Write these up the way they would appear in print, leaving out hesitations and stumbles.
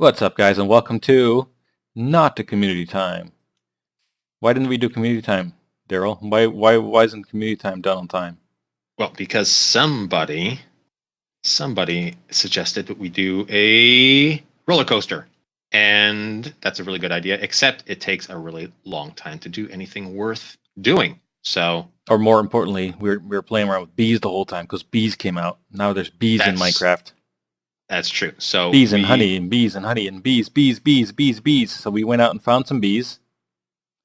What's up, guys, and welcome to not the community time. Why didn't we do community time, Darryl? Why isn't community time done on time? Well, because somebody suggested that we do a roller coaster. And that's a really good idea, except it takes a really long time to do anything worth doing. So, Or more importantly, we were playing around with bees the whole time because bees came out. Now there's bees in Minecraft. That's true. So bees and honey and bees and honey and bees. So we went out and found some bees.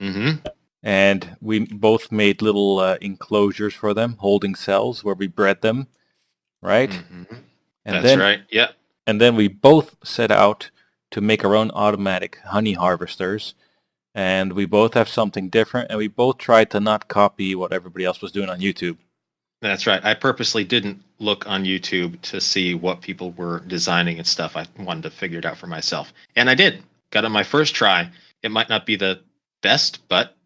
Mm-hmm. And we both made little enclosures for them, holding cells where we bred them, right? Mm-hmm. And That's right. Yeah. And then we both set out to make our own automatic honey harvesters. And we both have something different, and we both tried to not copy what everybody else was doing on YouTube. That's right. I purposely didn't look on YouTube to see what people were designing and stuff. I wanted to figure it out for myself. And I did. Got it my first try. It might not be the best, but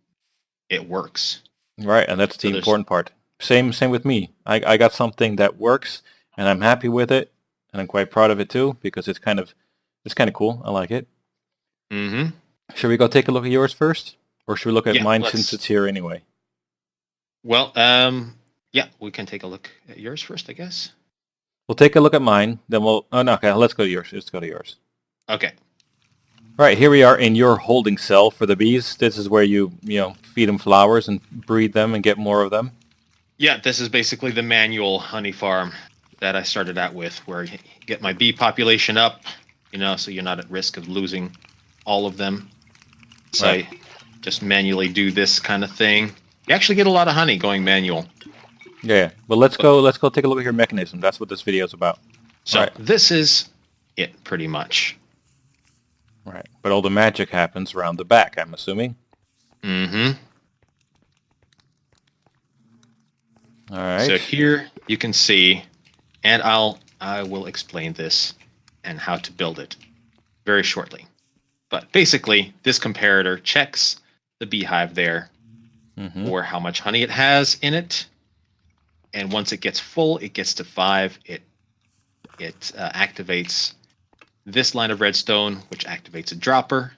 it works. Right, and that's the important part. Same with me. I got something that works, and I'm happy with it, and I'm quite proud of it too, because it's kind of cool. I like it. Mm-hmm. Should we go take a look at yours first? Or should we look at mine since it's here anyway? Well, yeah, we can take a look at yours first, I guess. We'll take a look at mine, then we'll... Oh, no, okay, let's go to yours. Let's go to yours. Okay. All right, here we are in your holding cell for the bees. This is where you feed them flowers and breed them and get more of them. Yeah, this is basically the manual honey farm that I started out with, where you get my bee population up, so you're not at risk of losing all of them. So I just manually do this kind of thing. You actually get a lot of honey going manual. Yeah, well, let's go take a look at your mechanism. That's what this video is about. So this is it, pretty much. Right, but all the magic happens around the back, I'm assuming. Mm-hmm. All right. So here you can see, and I will explain this and how to build it very shortly. But basically, this comparator checks the beehive there for how much honey it has in it. And once it gets full, it gets to 5. It activates this line of redstone, which activates a dropper,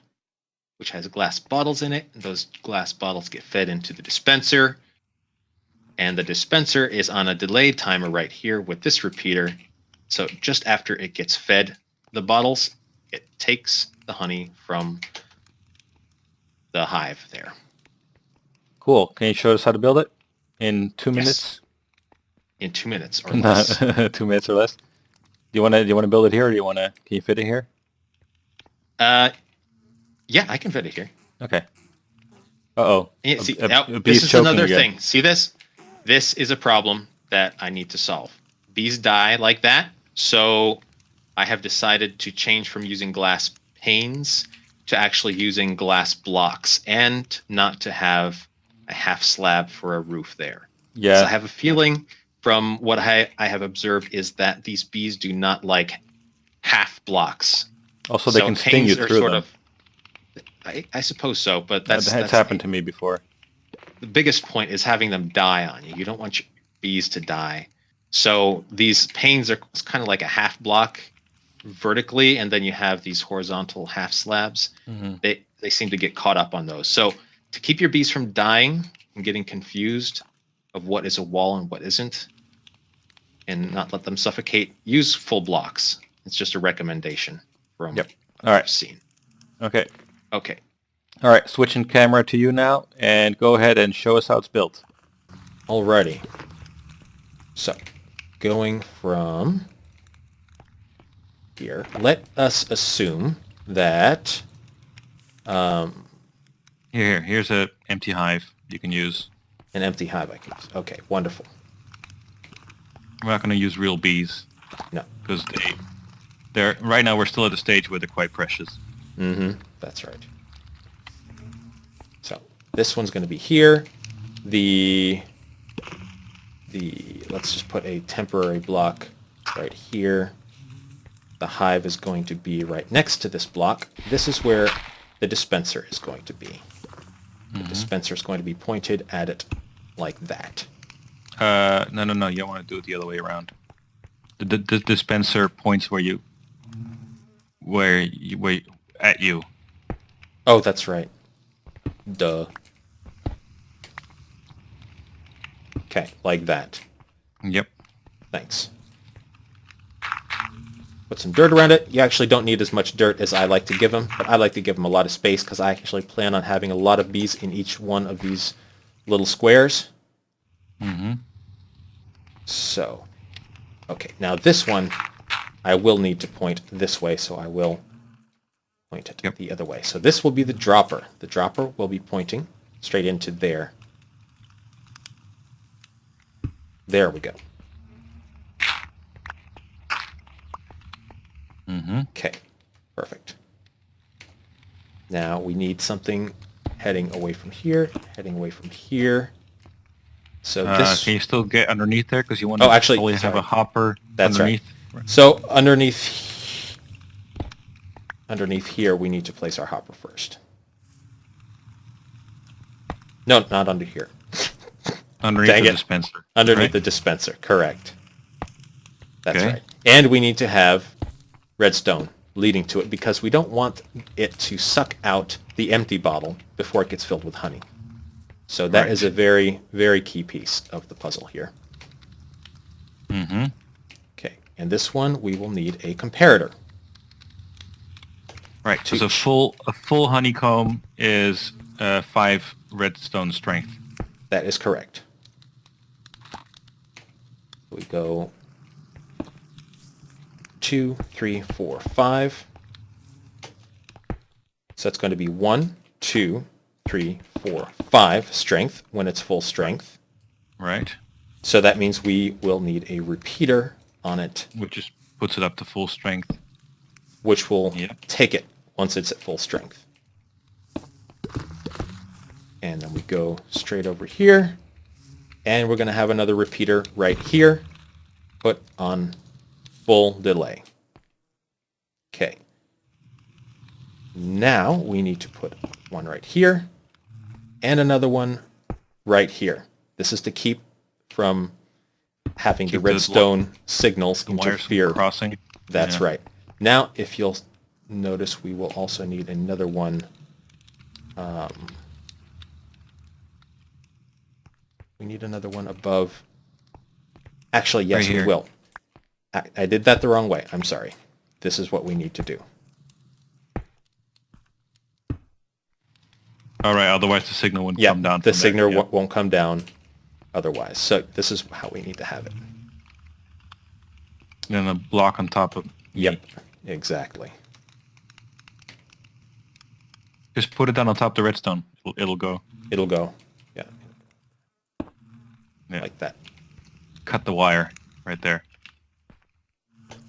which has glass bottles in it. And those glass bottles get fed into the dispenser. And the dispenser is on a delayed timer right here with this repeater. So just after it gets fed the bottles, it takes the honey from the hive there. Cool. Can you show us how to build it in 2 minutes? In 2 minutes or less. 2 minutes or less. Do you want to build it here, or can you fit it here? Yeah, I can fit it here. Okay. Uh-oh. Yeah, see, this is another thing. See this? This is a problem that I need to solve. Bees die like that, so I have decided to change from using glass panes to actually using glass blocks, and not to have a half slab for a roof there. Yeah. So I have a feeling from what I have observed is that these bees do not like half blocks. Also, they can sting you through them. I suppose so, but that's happened to me before. The biggest point is having them die on you. You don't want your bees to die. So these panes are kind of like a half block vertically, and then you have these horizontal half slabs. They seem to get caught up on those. So to keep your bees from dying and getting confused of what is a wall and what isn't, and not let them suffocate, use full blocks. It's just a recommendation from what I've seen. Okay. Okay. All right, switching camera to you now, and go ahead and show us how it's built. Alrighty. So, going from here, let us assume that... Here's an empty hive you can use. An empty hive I can use. Okay, wonderful. We're not going to use real bees. No. Because they're right now we're still at a stage where they're quite precious. That's right. So this one's going to be here. Let's just put a temporary block right here. The hive is going to be right next to this block. This is where the dispenser is going to be. The dispenser is going to be pointed at it like that. No. You don't want to do it the other way around. The dispenser points where where at you. Oh, that's right. Duh. Okay, like that. Yep. Thanks. Put some dirt around it. You actually don't need as much dirt as I like to give them, but I like to give them a lot of space because I actually plan on having a lot of bees in each one of these little squares. Mm-hmm. So, okay, now this one I will need to point this way, so I will point it the other way. So this will be the dropper. The dropper will be pointing straight into there. There we go. Mm-hmm. Okay, perfect. Now we need something heading away from here, heading away from here. So this... Can you still get underneath there? Because you want Oh, to actually, probably have sorry. a hopper That's underneath. right. So underneath here, we need to place our hopper first. No, not under here. Underneath Dang the it. dispenser. Underneath right? the dispenser, correct. That's Okay. right. And we need to have redstone leading to it because we don't want it to suck out the empty bottle before it gets filled with honey. So that is a very, very key piece of the puzzle here. Mm-hmm. Okay, and this one we will need a comparator. Right. Because a full honeycomb is 5 redstone strength. That is correct. We go 2, 3, 4, 5. So that's going to be 1, 2, 3, 4, 5 strength when it's full strength. Right. So that means we will need a repeater on it, Which just puts it up to full strength. which will take it once it's at full strength. And then we go straight over here, and we're going to have another repeater right here, put on full delay. Okay. Now we need to put one right here, and another one right here. This is to keep from having the redstone signals interfere. Crossing. That's right. Now, if you'll notice, we will also need another one. We need another one above. Actually, yes, we will. I did that the wrong way. I'm sorry. This is what we need to do. All right. Otherwise, the signal wouldn't come down. The signal won't come down otherwise. So this is how we need to have it. And then a block on top of. Yep. Exactly. Just put it down on top of the redstone. It'll go. It'll go. Yeah. Like that. Cut the wire right there.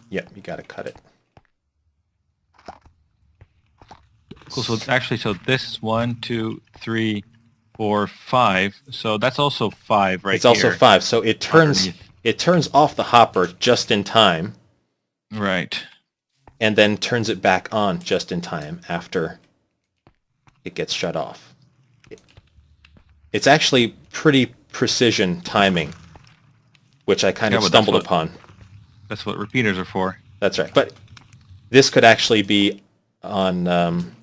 Yep, you got to cut it. Cool. So actually, this is 1, 2, 3, 4, 5. So that's also 5 right here. It's also 5. So it turns off the hopper just in time. Right. And then turns it back on just in time after it gets shut off. It's actually pretty precision timing, which I kind of stumbled upon. That's what repeaters are for. That's right. But this could actually be on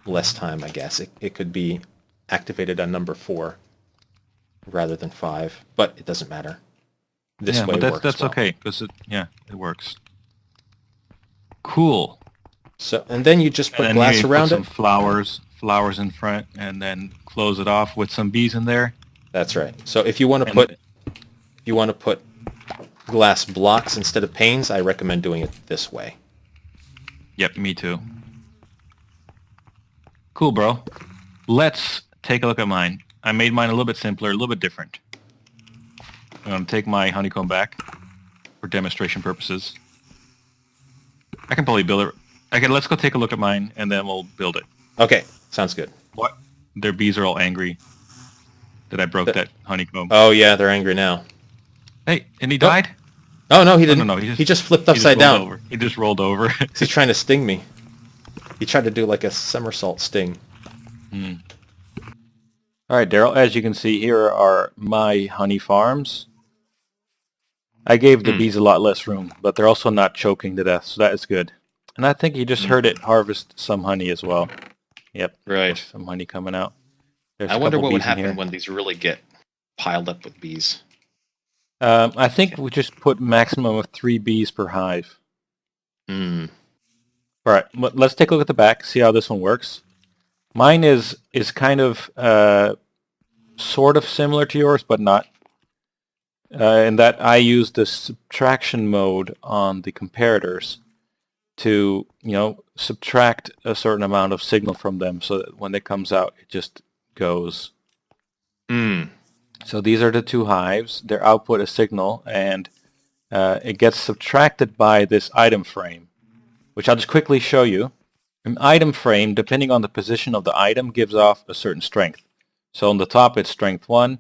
less time, I guess. It could be activated on number 4 rather than 5, but it doesn't matter. This way works. That's okay because it works. Cool. So and then you just put glass around it. Some flowers in front, and then close it off with some bees in there. That's right. So if you want to put glass blocks instead of panes, I recommend doing it this way. Yep, me too. Cool, bro. Let's take a look at mine. I made mine a little bit simpler, a little bit different. I'm going to take my honeycomb back for demonstration purposes. I can probably build it. Let's go take a look at mine, and then we'll build it. Okay, sounds good. What? Their bees are all angry that I broke that honeycomb. Oh, yeah, they're angry now. Hey, and he died? Oh, no, he didn't. No, he just flipped upside down. He just rolled over. He's trying to sting me. He tried to do like a somersault sting. All right, Darryl, as you can see, here are my honey farms. I gave the bees a lot less room, but they're also not choking to death, so that is good. And I think you just heard it harvest some honey as well. Yep. Right. There's some honey coming out. There's I a wonder couple what would bees in here. happen when these really get piled up with bees. I think we just put maximum of 3 bees per hive. Hmm. All right, let's take a look at the back, see how this one works. Mine is kind of sort of similar to yours, but not. In that I use the subtraction mode on the comparators to, subtract a certain amount of signal from them so that when it comes out, it just goes. Hmm. So these are the 2 hives. Their output is signal, and it gets subtracted by this item frame, which I'll just quickly show you. An item frame, depending on the position of the item, gives off a certain strength. So on the top, it's strength 1,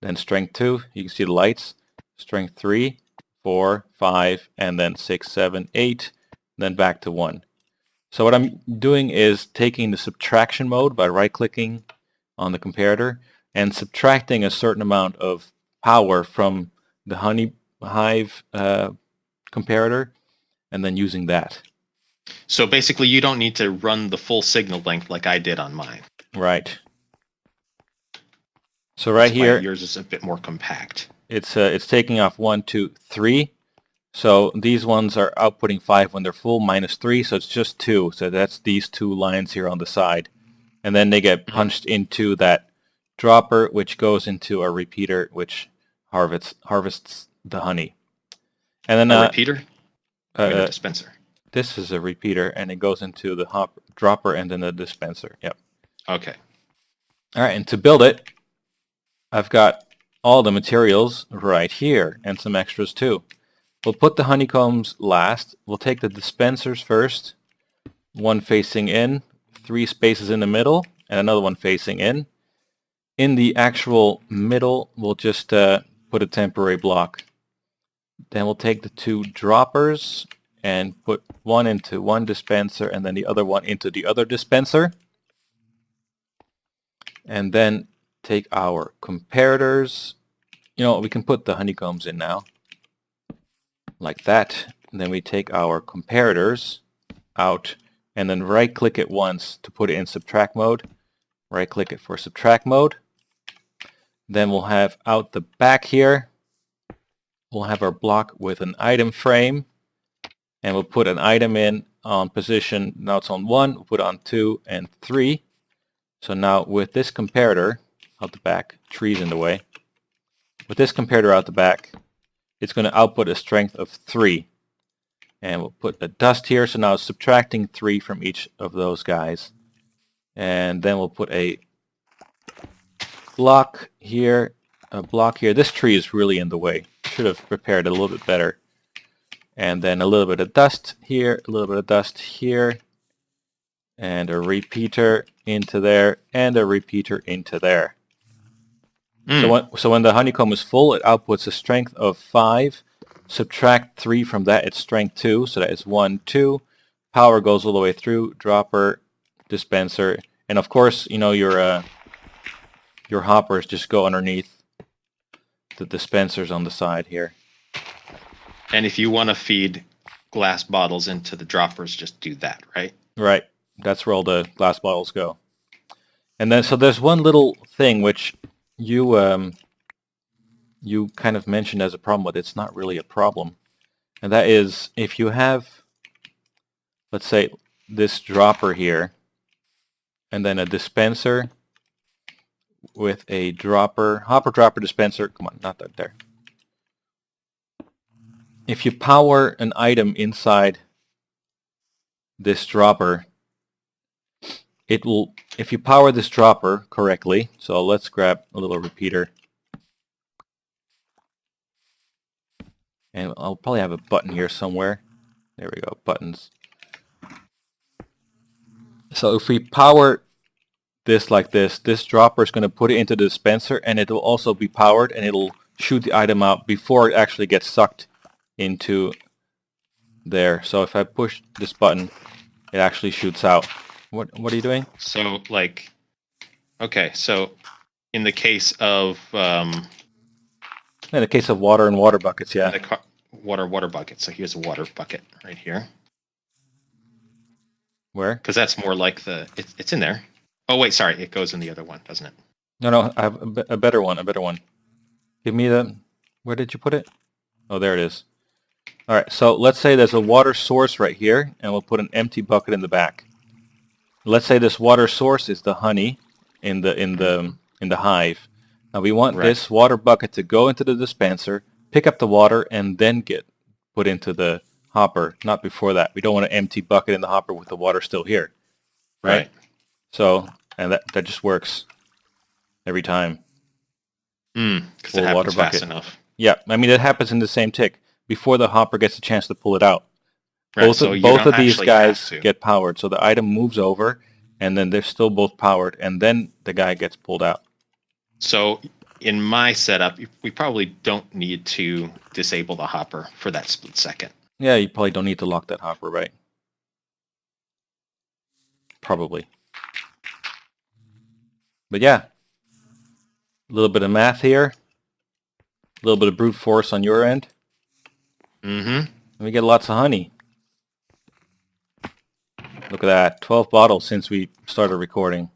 then strength 2. You can see the lights. Strength 3, 4, 5, and then 6, 7, 8, then back to 1. So what I'm doing is taking the subtraction mode by right-clicking on the comparator and subtracting a certain amount of power from the honey hive comparator, and then using that. So basically, you don't need to run the full signal length like I did on mine. Right. So right here, yours is a bit more compact. it's taking off 1, 2, 3. So these ones are outputting 5 when they're full, minus 3, so it's just 2. So that's these 2 lines here on the side. And then they get punched into that dropper, which goes into a repeater, which harvests the honey. And then a repeater? A dispenser. This is a repeater, and it goes into the dropper and then the dispenser. Yep. Okay. All right, and to build it, I've got all the materials right here and some extras too. We'll put the honeycombs last. We'll take the dispensers first, 1 facing in, 3 spaces in the middle, and another one facing in. In the actual middle, we'll just put a temporary block. Then we'll take the 2 droppers and put one into one dispenser and then the other one into the other dispenser. And then take our comparators. We can put the honeycombs in now, like that. And then we take our comparators out and then right-click it once to put it in subtract mode. Right-click it for subtract mode. Then we'll have out the back here, we'll have our block with an item frame, and we'll put an item in on position. Now it's on 1, we'll put it on 2 and 3. So now with this comparator out the back, trees in the way, with this comparator out the back, it's going to output a strength of 3. And we'll put a dust here, so now it's subtracting 3 from each of those guys. And then we'll put a block here, a block here. This tree is really in the way. Should have prepared it a little bit better. And then a little bit of dust here, a little bit of dust here, and a repeater into there, and a repeater into there. So when the honeycomb is full, it outputs a strength of 5. Subtract 3 from that, it's strength 2, so that is 1, 2. Power goes all the way through, dropper, dispenser, and of course, your hoppers just go underneath the dispensers on the side here. And if you want to feed glass bottles into the droppers, just do that, right? Right. That's where all the glass bottles go. And then, so there's one little thing which you kind of mentioned as a problem, but it's not really a problem. And that is, if you have, let's say, this dropper here, and then a dispenser with a hopper dropper dispenser, come on, not that there. If you power an item inside this dropper, it will, if you power this dropper correctly, so let's grab a little repeater. And I'll probably have a button here somewhere. There we go, buttons. So if we power this like this dropper is going to put it into the dispenser, and it will also be powered, and it'll shoot the item out before it actually gets sucked into there. So if I push this button, it actually shoots out. What are you doing? So okay, so in the case of in the case of water and water buckets, yeah. water bucket. So here's a water bucket right here. Where? Because that's more like the... It's in there. Oh, wait, sorry. It goes in the other one, doesn't it? No, I have a better one. Give me the... Where did you put it? Oh, there it is. All right, so let's say there's a water source right here, and we'll put an empty bucket in the back. Let's say this water source is the honey in the hive. Now we want this water bucket to go into the dispenser, pick up the water, and then get put into the hopper. Not before that. We don't want an empty bucket in the hopper with the water still here, right? So, and that just works every time. Because it happens fast enough. Yeah, I mean it happens in the same tick before the hopper gets a chance to pull it out. Right, both of these guys get powered, so the item moves over, and then they're still both powered, and then the guy gets pulled out. So in my setup, we probably don't need to disable the hopper for that split second. Yeah, you probably don't need to lock that hopper, right? Probably. But yeah, a little bit of math here, a little bit of brute force on your end. And we get lots of honey. Look at that, 12 bottles since we started recording.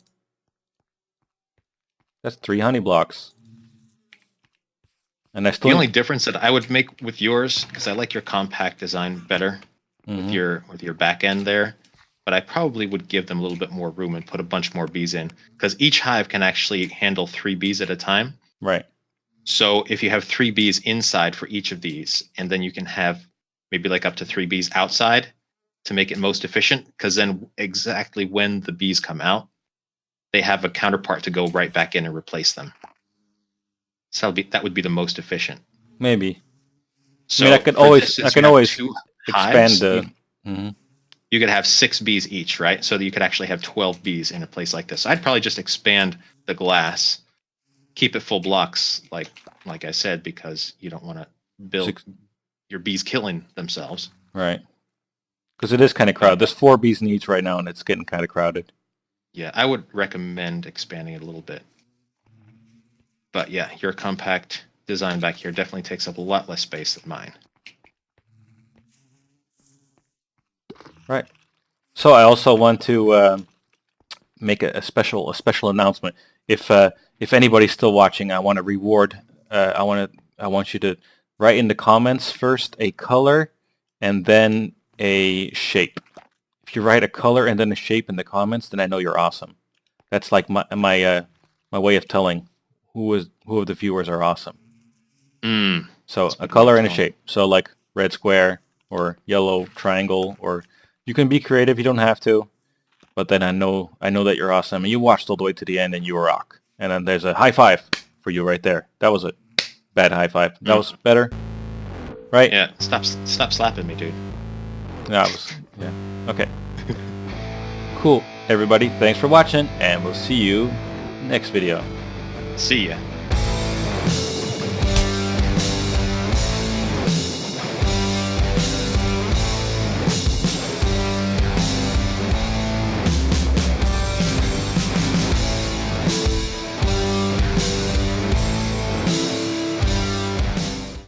That's 3 honey blocks. And the only difference that I would make with yours, because I like your compact design better with your back end there, but I probably would give them a little bit more room and put a bunch more bees in, because each hive can actually handle 3 bees at a time. Right. So if you have 3 bees inside for each of these, and then you can have maybe like up to 3 bees outside to make it most efficient, because then exactly when the bees come out, they have a counterpart to go right back in and replace them. So that would be the most efficient. Maybe. So I mean, I can always expand the... You could have 6 bees each, right? So that you could actually have 12 bees in a place like this. I'd probably just expand the glass, keep it full blocks, like I said, because you don't want to build your bees killing themselves. Right. Because it is kind of crowded. There's 4 bees in each right now, and it's getting kind of crowded. Yeah, I would recommend expanding it a little bit. But yeah, your compact design back here definitely takes up a lot less space than mine. Right. So I also want to make a special announcement. If anybody's still watching, I want to reward. I want you to write in the comments first a color and then a shape. If you write a color and then a shape in the comments, then I know you're awesome. That's like my way of telling who of the viewers are awesome. So a color and a shape. So like red square or yellow triangle, or you can be creative. You don't have to, but then I know that you're awesome and you watched all the way to the end and you rock. And then there's a high five for you right there. That was a bad high five. That was better, right? Yeah. Stop slapping me, dude. That was okay. Cool, everybody. Thanks for watching, and we'll see you next video. See ya.